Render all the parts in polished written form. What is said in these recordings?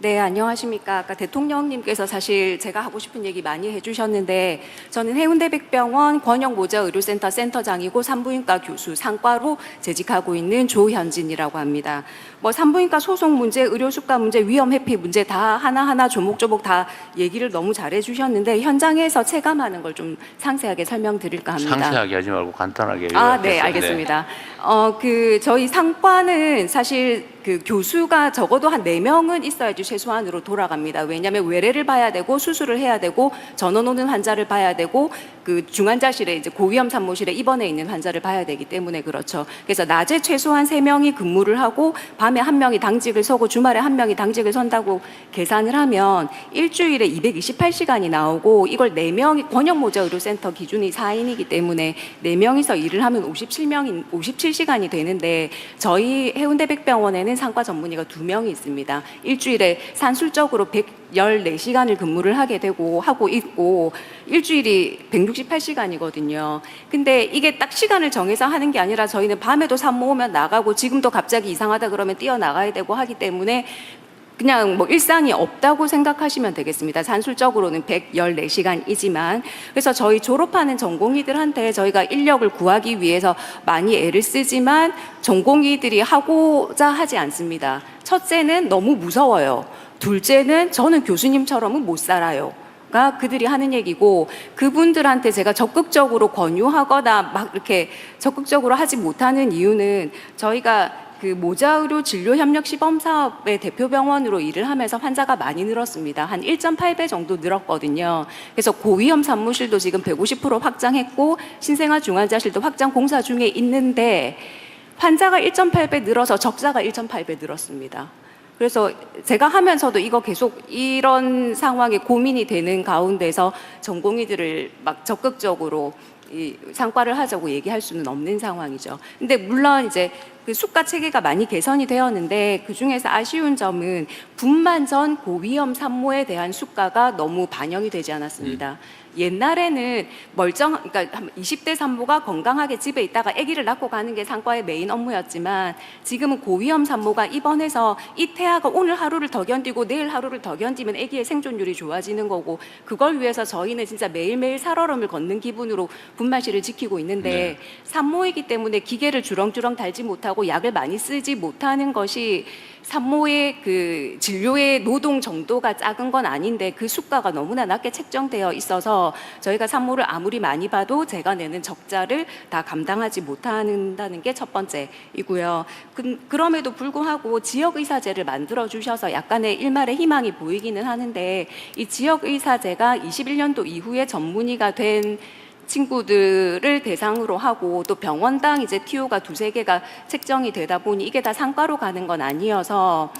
네, 안녕하십니까. 아까 대통령님께서 사실 제가 하고 싶은 얘기 많이 해주셨는데, 저는 해운대백병원 권역모자의료센터 센터장이고 산부인과 교수 상과로 재직하고 있는 조현진이라고 합니다. 뭐 산부인과 소송 문제, 의료수가 문제, 위험 회피 문제 다 하나하나 조목조목 다 얘기를 너무 잘해 주셨는데, 현장에서 체감하는 걸 좀 상세하게 설명드릴까 합니다. 상세하게 하지 말고 간단하게. 네, 알겠습니다. 저희 상과는 사실 그 교수가 적어도 한 4명은 있어야지 최소한으로 돌아갑니다. 왜냐하면 외래를 봐야 되고 수술을 해야 되고 전원 오는 환자를 봐야 되고 그 중환자실에 이제 고위험 산모실에 입원해 있는 환자를 봐야 되기 때문에 그렇죠. 그래서 낮에 최소한 3명이 근무를 하고 밤에 1명이 당직을 서고 주말에 1명이 당직을 선다고 계산을 하면 일주일에 228시간이 나오고 이걸 4명이 권역모자의료센터 기준이 4인이기 때문에 4명이서 일을 하면 57시간이 되는데 저희 해운대백병원에는 상과 전문의가 2명이 있습니다. 일주일에 산술적으로 114시간을 근무를 하고 있고 일주일이 168시간이거든요. 근데 이게 딱 시간을 정해서 하는 게 아니라 저희는 밤에도 산모 오면 나가고 지금도 갑자기 이상하다 그러면 뛰어나가야 되고 하기 때문에 그냥 뭐 일상이 없다고 생각하시면 되겠습니다. 산술적으로는 114시간이지만 그래서 저희 졸업하는 전공의들한테 저희가 인력을 구하기 위해서 많이 애를 쓰지만 전공의들이 하고자 하지 않습니다. 첫째는 너무 무서워요. 둘째는 저는 교수님처럼은 못 살아요. 가 그들이 하는 얘기고 그분들한테 제가 적극적으로 권유하거나 막 이렇게 적극적으로 하지 못하는 이유는 저희가 그 모자의료 진료협력시범사업의 대표병원으로 일을 하면서 환자가 많이 늘었습니다. 한 1.8배 정도 늘었거든요. 그래서 고위험 산모실도 지금 150% 확장했고 신생아 중환자실도 확장 공사 중에 있는데 환자가 1.8배 늘어서 적자가 1.8배 늘었습니다. 그래서 제가 하면서도 이거 계속 이런 상황에 고민이 되는 가운데서 전공의들을 막 적극적으로 이 상과를 하자고 얘기할 수는 없는 상황이죠. 근데 물론 이제 그 수가 체계가 많이 개선이 되었는데 그 중에서 아쉬운 점은 분만 전 고위험 산모에 대한 수가가 너무 반영이 되지 않았습니다. 옛날에는 그러니까 20대 산모가 건강하게 집에 있다가 아기를 낳고 가는 게 상과의 메인 업무였지만 지금은 고위험 산모가 입원해서 이 태아가 오늘 하루를 더 견디고 내일 하루를 더 견디면 아기의 생존율이 좋아지는 거고 그걸 위해서 저희는 진짜 매일매일 살얼음을 걷는 기분으로 분만실을 지키고 있는데 산모이기 때문에 기계를 주렁주렁 달지 못하고 약을 많이 쓰지 못하는 것이 산모의 그 진료의 노동 정도가 작은 건 아닌데 그 수가가 너무나 낮게 책정되어 있어서 저희가 산모를 아무리 많이 봐도 제가 내는 적자를 다 감당하지 못한다는 게 첫 번째이고요. 그럼에도 불구하고 지역의사제를 만들어 주셔서 약간의 일말의 희망이 보이기는 하는데 이 지역의사제가 21년도 이후에 전문의가 된 친구들을 대상으로 하고 또 병원당 이제 TO가 2-3개가 책정이 되다 보니 이게 다 상과로 가는 건 아니어서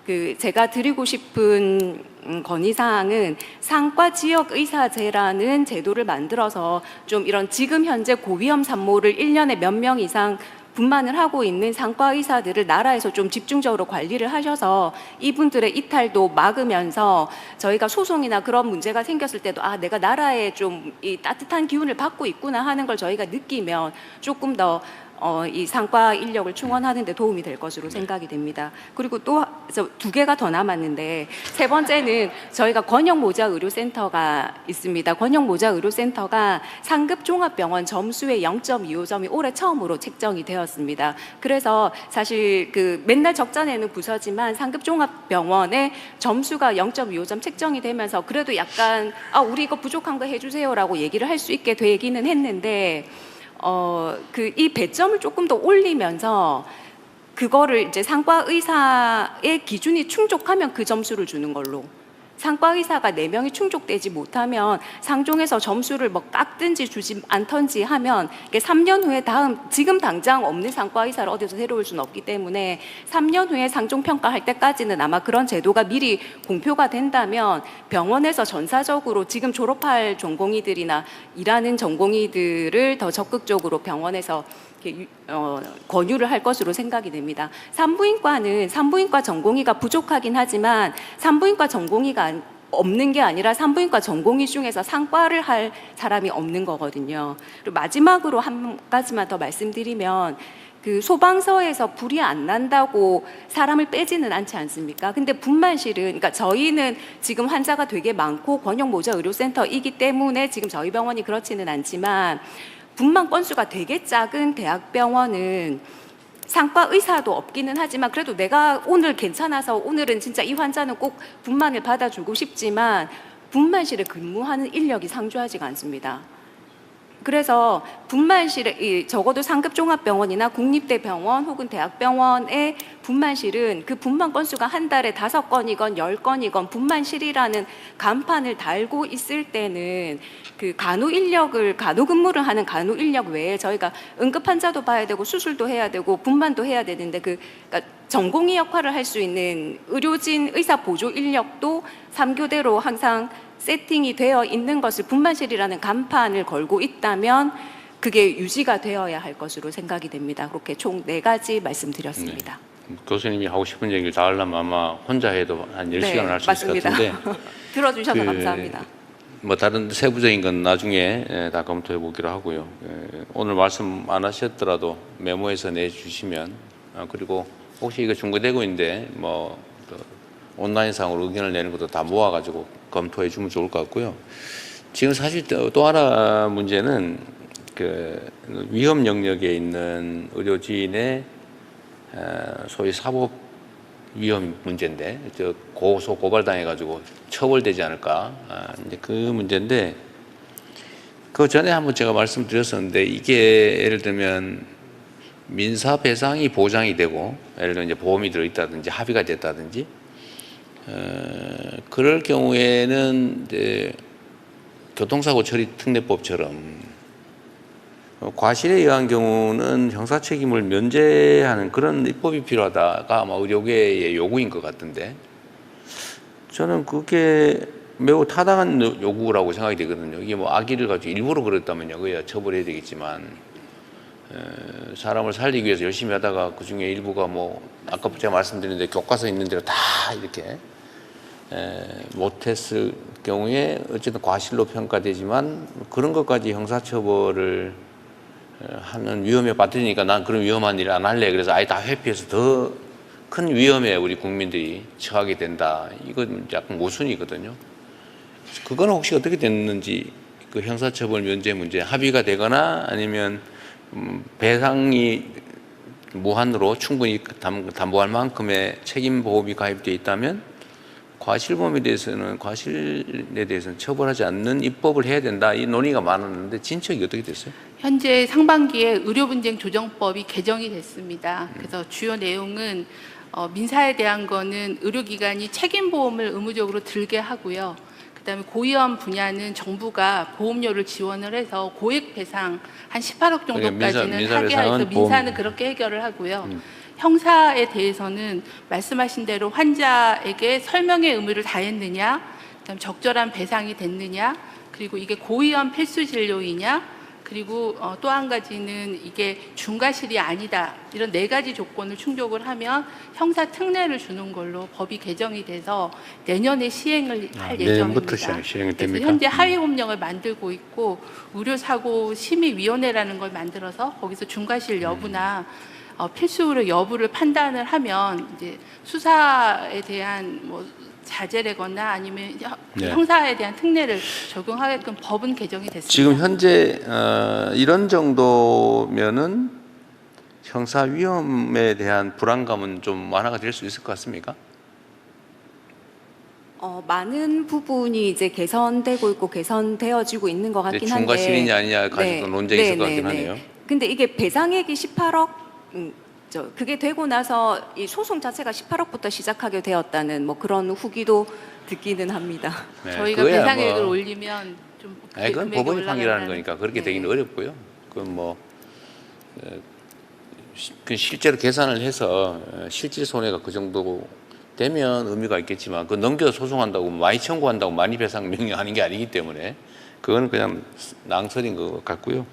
그 제가 드리고 싶은 건의사항은 상과 지역의사제라는 제도를 만들어서 좀 이런 지금 현재 고위험 산모를 1년에 몇 명 이상 분만을 하고 있는 상과 의사들을 나라에서 좀 집중적으로 관리를 하셔서 이분들의 이탈도 막으면서 저희가 소송이나 그런 문제가 생겼을 때도 내가 나라에 좀 이 따뜻한 기운을 받고 있구나 하는 걸 저희가 느끼면 조금 더 이 상과 인력을 충원하는 데 도움이 될 것으로 생각이 됩니다. 그리고 또 2개가 더 남았는데 세 번째는 저희가 권역모자의료센터가 있습니다. 권역모자의료센터가 상급 종합병원 점수의 0.25점이 올해 처음으로 책정이 되었습니다. 그래서 사실 그 맨날 적자 내는 부서지만 상급 종합병원의 점수가 0.25점 책정이 되면서 그래도 약간 우리 이거 부족한 거 해주세요라고 얘기를 할 수 있게 되기는 했는데 이 배점을 조금 더 올리면서 그거를 이제 상과 의사의 기준이 충족하면 그 점수를 주는 걸로 상과 의사가 4명이 충족되지 못하면 상종에서 점수를 뭐 깎든지 주지 않던지 하면 이게 3년 후에 지금 당장 없는 상과 의사를 어디서 데려올 수는 없기 때문에 3년 후에 상종 평가할 때까지는 아마 그런 제도가 미리 공표가 된다면 병원에서 전사적으로 지금 졸업할 전공의들이나 일하는 전공의들을 더 적극적으로 병원에서 권유를 할 것으로 생각이 됩니다. 산부인과 전공의가 부족하긴 하지만 산부인과 전공의가 없는 게 아니라 산부인과 전공의 중에서 상과를 할 사람이 없는 거거든요. 그리고 마지막으로 한 가지만 더 말씀드리면 그 소방서에서 불이 안 난다고 사람을 빼지는 않지 않습니까? 근데 분만실은, 그러니까 저희는 지금 환자가 되게 많고 권역모자 의료센터이기 때문에 지금 저희 병원이 그렇지는 않지만 분만 건수가 되게 작은 대학병원은 상과 의사도 없기는 하지만 그래도 내가 오늘 괜찮아서 오늘은 진짜 이 환자는 꼭 분만을 받아주고 싶지만 분만실에 근무하는 인력이 상주하지가 않습니다. 그래서 분만실에 적어도 상급 종합병원이나 국립대병원 혹은 대학병원의 분만실은 그 분만 건수가 한 달에 5건이건 10건이건 분만실이라는 간판을 달고 있을 때는 그 간호 근무를 하는 간호 인력 외에 저희가 응급 환자도 봐야 되고 수술도 해야 되고 분만도 해야 되는데 그러니까 전공의 역할을 할 수 있는 의료진 의사 보조 인력도 3교대로 항상 세팅이 되어 있는 것을 분만실이라는 간판을 걸고 있다면 그게 유지가 되어야 할 것으로 생각이 됩니다. 그렇게 총 4가지 말씀드렸습니다. 네. 교수님이 하고 싶은 얘기를 다 하려면 아마 혼자 해도 한 10시간을 할 수 있을 것 같은데 들어주셔서 감사합니다. 뭐 다른 세부적인 건 나중에 다 검토해 보기로 하고요. 오늘 말씀 안 하셨더라도 메모해서 내주시면 그리고 혹시 이거 중고되고 있는데 뭐 온라인상으로 의견을 내는 것도 다 모아가지고 검토해 주면 좋을 것 같고요. 지금 사실 또 하나 문제는 그 위험 영역에 있는 의료진의 소위 사법 위험 문제인데 고소 고발당해가지고 처벌되지 않을까 이제 그 문제인데 그 전에 한번 제가 말씀드렸었는데 이게 예를 들면 민사 배상이 보장이 되고 예를 들면 이제 보험이 들어있다든지 합의가 됐다든지 그럴 경우에는 이제 교통사고 처리 특례법처럼 과실에 의한 경우는 형사 책임을 면제하는 그런 입법이 필요하다가 아마 의료계의 요구인 것 같은데 저는 그게 매우 타당한 요구라고 생각이 되거든요. 이게 뭐 악의를 가지고 일부러 그랬다면요, 그야 처벌해야 되겠지만 사람을 살리기 위해서 열심히 하다가 그 중에 일부가 뭐 아까 제가 말씀드렸는데 교과서에 있는 대로 다 이렇게 못했을 경우에 어쨌든 과실로 평가되지만 그런 것까지 형사처벌을 하는 위험에 빠뜨리니까 난 그런 위험한 일을 안 할래. 그래서 아예 다 회피해서 더 큰 위험에 우리 국민들이 처하게 된다. 이건 약간 모순이거든요. 그거는 혹시 어떻게 됐는지 그 형사처벌 면제 문제 합의가 되거나 아니면 배상이 무한으로 충분히 담보할 만큼의 책임 보험이 가입되어 있다면 과실에 대해서는 처벌하지 않는 입법을 해야 된다. 이 논의가 많았는데 진척이 어떻게 됐어요? 현재 상반기에 의료분쟁 조정법이 개정이 됐습니다. 그래서 주요 내용은 민사에 대한 거는 의료기관이 책임보험을 의무적으로 들게 하고요. 그다음에 고위험 분야는 정부가 보험료를 지원을 해서 고액 배상 한 18억 정도까지는 합의해서 민사는 그렇게 해결을 하고요. 형사에 대해서는 말씀하신 대로 환자에게 설명의 의무를 다했느냐, 그다음 적절한 배상이 됐느냐, 그리고 이게 고위험 필수 진료이냐, 그리고 또 한 가지는 이게 중과실이 아니다. 이런 4가지 조건을 충족을 하면 형사 특례를 주는 걸로 법이 개정이 돼서 내년에 시행을 할 예정입니다. 내년부터 시행이 됩니까? 그래서 현재 하위법령을 만들고 있고 의료사고 심의위원회라는 걸 만들어서 거기서 중과실 여부나 필수로 여부를 판단을 하면 이제 수사에 대한 뭐 자제라거나 아니면 형사에 대한 특례를 적용하게끔 법은 개정이 됐습니다. 지금 현재 이런 정도면은 형사 위험에 대한 불안감은 좀 완화가 될 수 있을 것 같습니까? 많은 부분이 이제 개선되고 있고 개선되어지고 있는 것 같긴 한데 중과실이냐 아니냐 가지고 논쟁이 있을 것 같긴 하네요. 근데 이게 배상액이 18억 그게 되고 나서 이 소송 자체가 18억부터 시작하게 되었다는 뭐 그런 후기도 듣기는 합니다. 네, 저희가 배상액을 올리면 좀 그건 법원이 판결하는 거니까 그렇게 되기는 어렵고요. 그건 뭐 실제로 계산을 해서 실질 손해가 그 정도 되면 의미가 있겠지만 그 넘겨 소송한다고 많이 청구한다고 많이 배상 명령하는 게 아니기 때문에 그건 그냥 낭설인 것 같고요.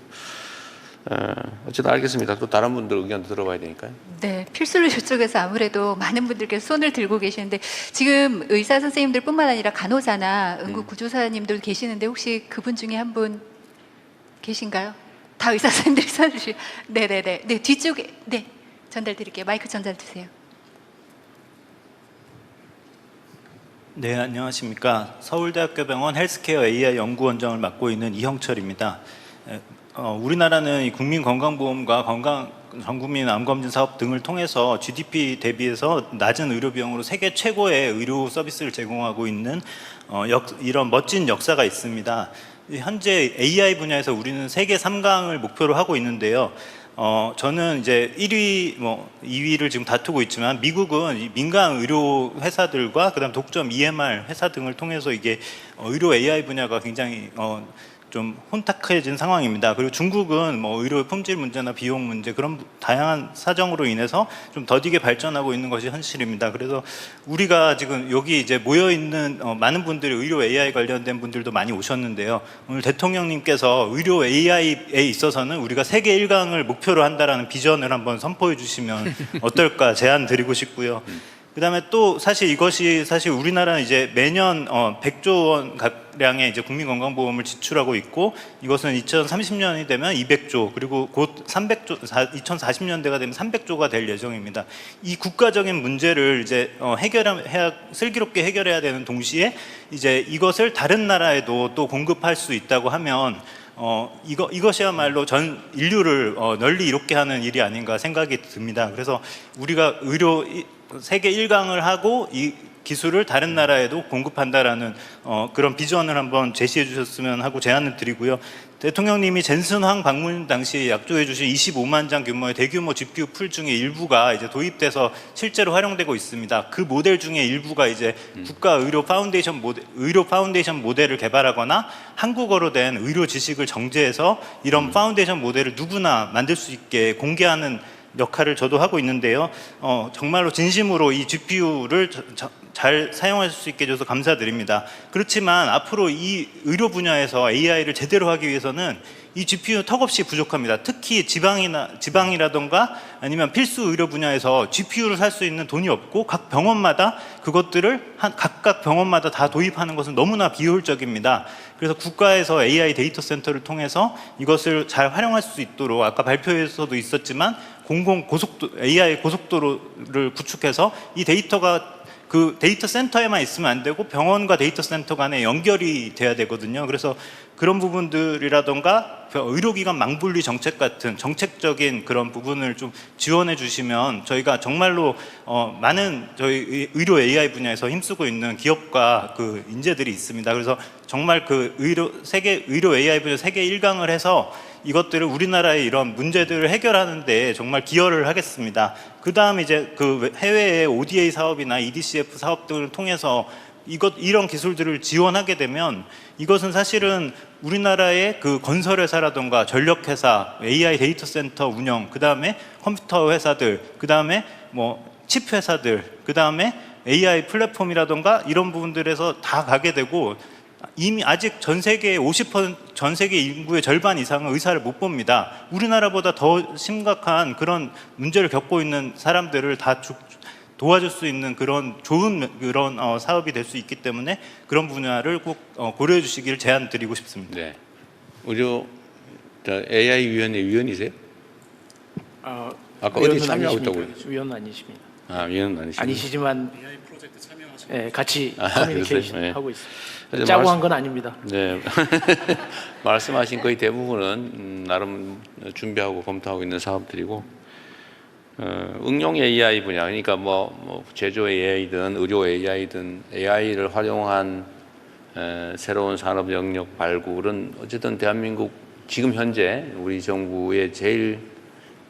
어쨌든 알겠습니다. 또 다른 분들 의견도 들어봐야 되니까요. 네, 필수로 저쪽에서 아무래도 많은 분들께서 손을 들고 계시는데 지금 의사 선생님들뿐만 아니라 간호사나 응급구조사님들 계시는데 혹시 그분 중에 한 분 계신가요? 다 의사 선생님들이 손을 주시. 네네네. 네 뒤쪽에 네 전달 드릴게요. 마이크 전달 주세요. 네, 안녕하십니까. 서울대학교 병원 헬스케어 AI 연구원장을 맡고 있는 이형철입니다. 우리나라는 이 국민건강보험과 전국민 암검진 사업 등을 통해서 GDP 대비해서 낮은 의료 비용으로 세계 최고의 의료 서비스를 제공하고 있는 이런 멋진 역사가 있습니다. 현재 AI 분야에서 우리는 세계 3강을 목표로 하고 있는데요. 저는 이제 1위, 2위를 지금 다투고 있지만 미국은 이 민간 의료 회사들과 그다음 독점 EMR 회사 등을 통해서 이게 의료 AI 분야가 굉장히 좀 혼탁해진 상황입니다. 그리고 중국은 의료 품질 문제나 비용 문제 그런 다양한 사정으로 인해서 좀 더디게 발전하고 있는 것이 현실입니다. 그래서 우리가 지금 여기 이제 모여 있는 많은 분들이 의료 AI 관련된 분들도 많이 오셨는데요. 오늘 대통령님께서 의료 AI에 있어서는 우리가 세계 1강을 목표로 한다라는 비전을 한번 선포해 주시면 어떨까 제안 드리고 싶고요. 그다음에 또 사실 이것이 우리나라는 이제 매년 100조 원 가량의 이제 국민건강보험을 지출하고 있고 이것은 2030년이 되면 200조 그리고 곧 300조 2040년대가 되면 300조가 될 예정입니다. 이 국가적인 문제를 이제 슬기롭게 해결해야 되는 동시에 이제 이것을 다른 나라에도 또 공급할 수 있다고 하면 이것이야말로 전 인류를 널리 이롭게 하는 일이 아닌가 생각이 듭니다. 그래서 우리가 세계 1강을 하고 이 기술을 다른 나라에도 공급한다라는 그런 비전을 한번 제시해 주셨으면 하고 제안을 드리고요. 대통령님이 젠슨황 방문 당시 약조해 주신 25만 장 규모의 대규모 GPU 풀 중에 일부가 이제 도입돼서 실제로 활용되고 있습니다. 그 모델 중에 일부가 이제 국가 의료 파운데이션 모델을 개발하거나 한국어로 된 의료 지식을 정제해서 이런 파운데이션 모델을 누구나 만들 수 있게 공개하는 역할을 저도 하고 있는데요. 정말로 진심으로 이 GPU를 잘 사용하실 수 있게 해줘서 감사드립니다. 그렇지만 앞으로 이 의료 분야에서 AI를 제대로 하기 위해서는 이 GPU 턱없이 부족합니다. 특히 지방이라던가 아니면 필수 의료 분야에서 GPU를 살 수 있는 돈이 없고 각 병원마다 그것들을 각각 병원마다 다 도입하는 것은 너무나 비효율적입니다. 그래서 국가에서 AI 데이터 센터를 통해서 이것을 잘 활용할 수 있도록 아까 발표에서도 있었지만 AI 고속도로를 구축해서 이 데이터가 그 데이터 센터에만 있으면 안 되고 병원과 데이터 센터 간에 연결이 돼야 되거든요. 그래서 그런 부분들이라던가 의료기관 망분리 정책 같은 정책적인 그런 부분을 좀 지원해 주시면 저희가 정말로 많은 저희 의료 AI 분야에서 힘쓰고 있는 기업과 그 인재들이 있습니다. 그래서 정말 그 의료 AI 분야 세계 1강을 해서 이것들을 우리나라의 이런 문제들을 해결하는 데 정말 기여를 하겠습니다. 그 다음 이제 그 해외의 ODA 사업이나 EDCF 사업 등을 통해서 이런 기술들을 지원하게 되면 이것은 사실은 우리나라의 그 건설회사라던가 전력회사, AI 데이터 센터 운영, 그 다음에 컴퓨터 회사들, 그 다음에 칩 회사들, 그 다음에 AI 플랫폼이라던가 이런 부분들에서 다 가게 되고 이미 아직 전 세계의 50% 전 세계 인구의 절반 이상은 의사를 못 봅니다. 우리나라보다 더 심각한 그런 문제를 겪고 있는 사람들을 다 도와줄 수 있는 그런 좋은 그런 사업이 될 수 있기 때문에 그런 분야를 꼭 고려해 주시기를 제안드리고 싶습니다. 네. AI 위원회 위원이세요? 아까 어디 참여하고 있다고요? 위원 아니십니다. 위원 아니십니다. 아니시지만 AI 프로젝트 참여하시고 같이 커뮤니케이션 네. 하고 있습니다. 짜고 한 건 아닙니다. 네. 말씀하신 거의 대부분은 나름 준비하고 검토하고 있는 사업들이고 응용 AI 분야, 그러니까 제조 AI든 의료 AI든 AI를 활용한 새로운 산업 영역 발굴은 어쨌든 대한민국 지금 현재 우리 정부의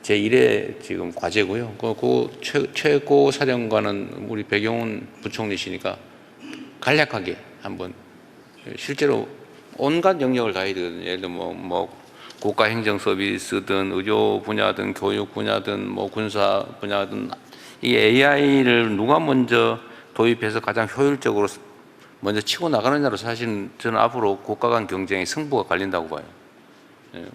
제1의 지금 과제고요. 최고 사령관은 우리 배경훈 부총리시니까 간략하게 한번 실제로 온갖 영역을 다 해야 되거든요. 예를 들면 국가 행정 서비스든 의료 분야든 교육 분야든 군사 분야든 이 AI를 누가 먼저 도입해서 가장 효율적으로 먼저 치고 나가느냐로 사실 저는 앞으로 국가 간 경쟁의 승부가 갈린다고 봐요. 예,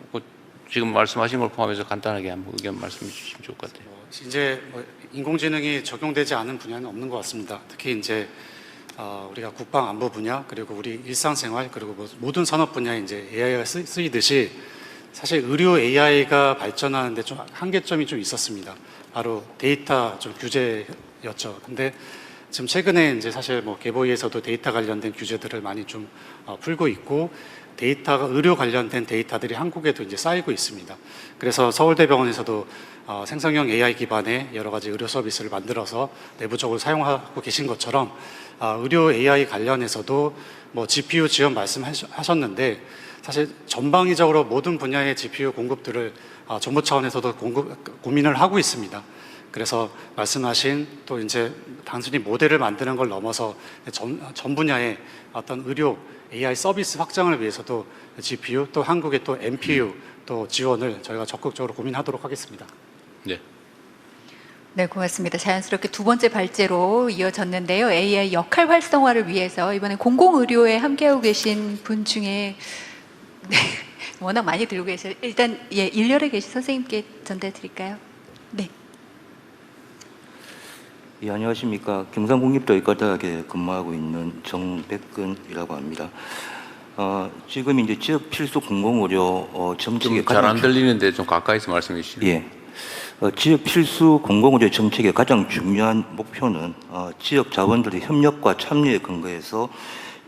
지금 말씀하신 걸 포함해서 간단하게 한번 의견 말씀해 주시면 좋을 것 같아요. 이제 인공지능이 적용되지 않은 분야는 없는 것 같습니다. 특히 이제 우리가 국방 안보 분야 그리고 우리 일상생활 그리고 모든 산업 분야에 이제 AI가 쓰이듯이 사실 의료 AI가 발전하는데 좀 한계점이 좀 있었습니다. 바로 데이터 좀 규제였죠. 근데 지금 최근에 이제 사실 뭐 개보위에서도 데이터 관련된 규제들을 많이 좀 풀고 있고 데이터가 의료 관련된 데이터들이 한국에도 이제 쌓이고 있습니다. 그래서 서울대병원에서도 생성형 AI 기반의 여러 가지 의료 서비스를 만들어서 내부적으로 사용하고 계신 것처럼 의료 AI 관련해서도 뭐 GPU 지원 말씀하셨는데 사실 전방위적으로 모든 분야의 GPU 공급들을 정부 차원에서도 고민을 하고 있습니다. 그래서 말씀하신 또 이제 단순히 모델을 만드는 걸 넘어서 전 분야의 어떤 의료 AI 서비스 확장을 위해서도 GPU 또 한국의 또 NPU 또 지원을 저희가 적극적으로 고민하도록 하겠습니다. 네. 네, 고맙습니다. 자연스럽게 두 번째 발제로 이어졌는데요. AI 역할 활성화를 위해서 이번에 공공의료에 함께하고 계신 분 중에 네, 워낙 많이 들고 계셔서 일단 일렬에 계신 선생님께 전달 드릴까요? 네. 예, 안녕하십니까. 경상국립의과대학에 근무하고 있는 정백근이라고 합니다. 지금 이제 지역 필수 공공의료 정책의 잘 안 들리는데 좀 가까이서 말씀해 주시죠. 예. 지역 필수 공공의료 정책의 가장 중요한 목표는 지역 자원들의 협력과 참여에 근거해서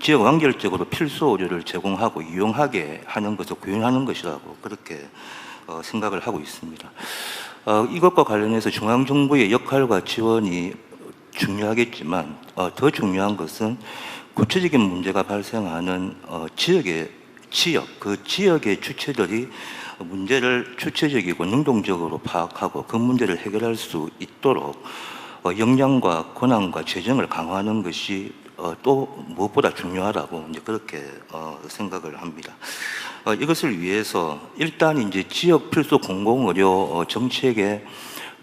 지역 완결적으로 필수 의료를 제공하고 이용하게 하는 것을 구현하는 것이라고 그렇게 생각을 하고 있습니다. 이것과 관련해서 중앙정부의 역할과 지원이 중요하겠지만 더 중요한 것은 구체적인 문제가 발생하는 그 지역의 주체들이 문제를 주체적이고 능동적으로 파악하고 그 문제를 해결할 수 있도록 역량과 권한과 재정을 강화하는 것이 또 무엇보다 중요하다고 이제 그렇게 생각을 합니다. 이것을 위해서 일단 이제 지역 필수 공공의료 정책의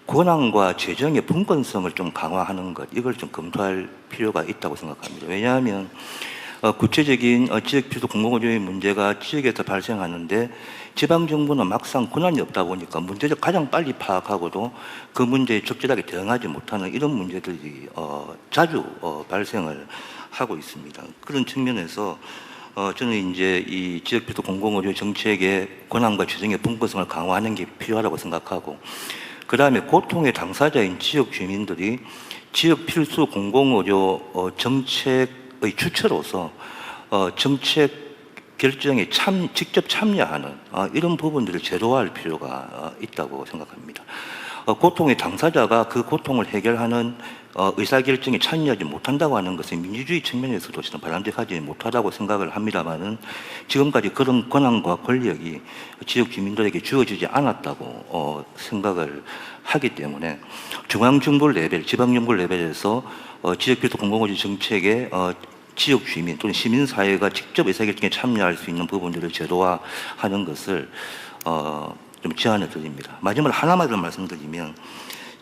권한과 재정의 분권성을 좀 강화하는 것, 이걸 좀 검토할 필요가 있다고 생각합니다. 왜냐하면 구체적인 지역 필수 공공의료의 문제가 지역에서 발생하는데 지방정부는 막상 권한이 없다 보니까 문제를 가장 빨리 파악하고도 그 문제에 적절하게 대응하지 못하는 이런 문제들이 자주 발생을 하고 있습니다. 그런 측면에서 저는 이제 이 지역 필수 공공의료 정책의 권한과 재정의 분권성을 강화하는 게 필요하다고 생각하고, 그 다음에 고통의 당사자인 지역 주민들이 지역 필수 공공의료 정책의 주체로서 정책 결정에 직접 참여하는 이런 부분들을 제도화할 필요가 있다고 생각합니다. 고통의 당사자가 그 고통을 해결하는 의사결정에 참여하지 못한다고 하는 것은 민주주의 측면에서도 저는 바람직하지 못하다고 생각을 합니다만은 지금까지 그런 권한과 권력이 지역 주민들에게 주어지지 않았다고 생각을 하기 때문에 중앙정부 레벨, 지방정부 레벨에서 지역필수 공공의료 정책에 지역 주민 또는 시민사회가 직접 의사결정에 참여할 수 있는 부분들을 제도화하는 것을 좀 제안을 드립니다. 마지막으로 하나만 더 말씀드리면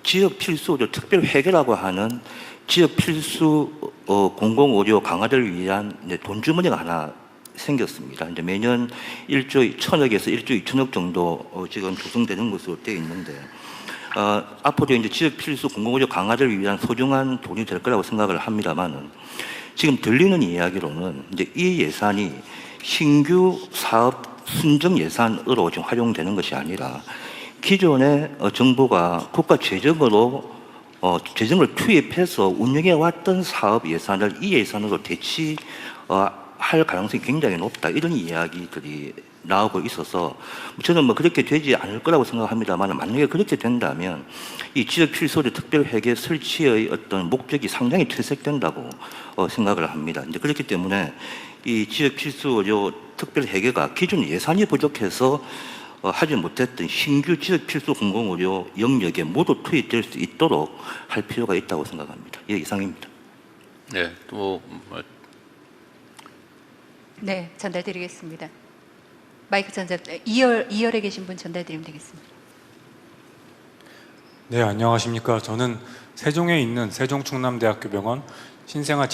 지역 필수 의료 특별 회계라고 하는 지역 필수 공공의료 강화를 위한 돈 주머니가 하나 생겼습니다. 이제 매년 1조 1,000억에서 1조 2천억 정도 지금 조성되는 것으로 되어 있는데 앞으로 이제 지역 필수 공공의료 강화를 위한 소중한 돈이 될 거라고 생각을 합니다만은 지금 들리는 이야기로는 이제 이 예산이 신규 사업 순정 예산으로 지금 활용되는 것이 아니라 기존에 정부가 국가 재정으로 재정을 투입해서 운영해 왔던 사업 예산을 이 예산으로 대치할 가능성이 굉장히 높다, 이런 이야기들이 나오고 있어서 저는 뭐 그렇게 되지 않을 거라고 생각합니다만, 만약에 그렇게 된다면 이 지역 필수의료 특별회계 설치의 어떤 목적이 상당히 퇴색된다고 생각을 합니다. 이제 그렇기 때문에 이 지역 필수의료 특별회계가 기존 예산이 부족해서 하지 못했던 신규 지역 필수 공공의료 영역에 모두 투입될 수 있도록 할 필요가 있다고 생각합니다. 예, 이상입니다. 네, 또 네, 전달드리겠습니다. 마이크 전달, 2열에 계신 분 전달드리면 되겠습니다. 네, 안녕하십니까. 저는 세종에 있는 세종충남대학교 병원 신생아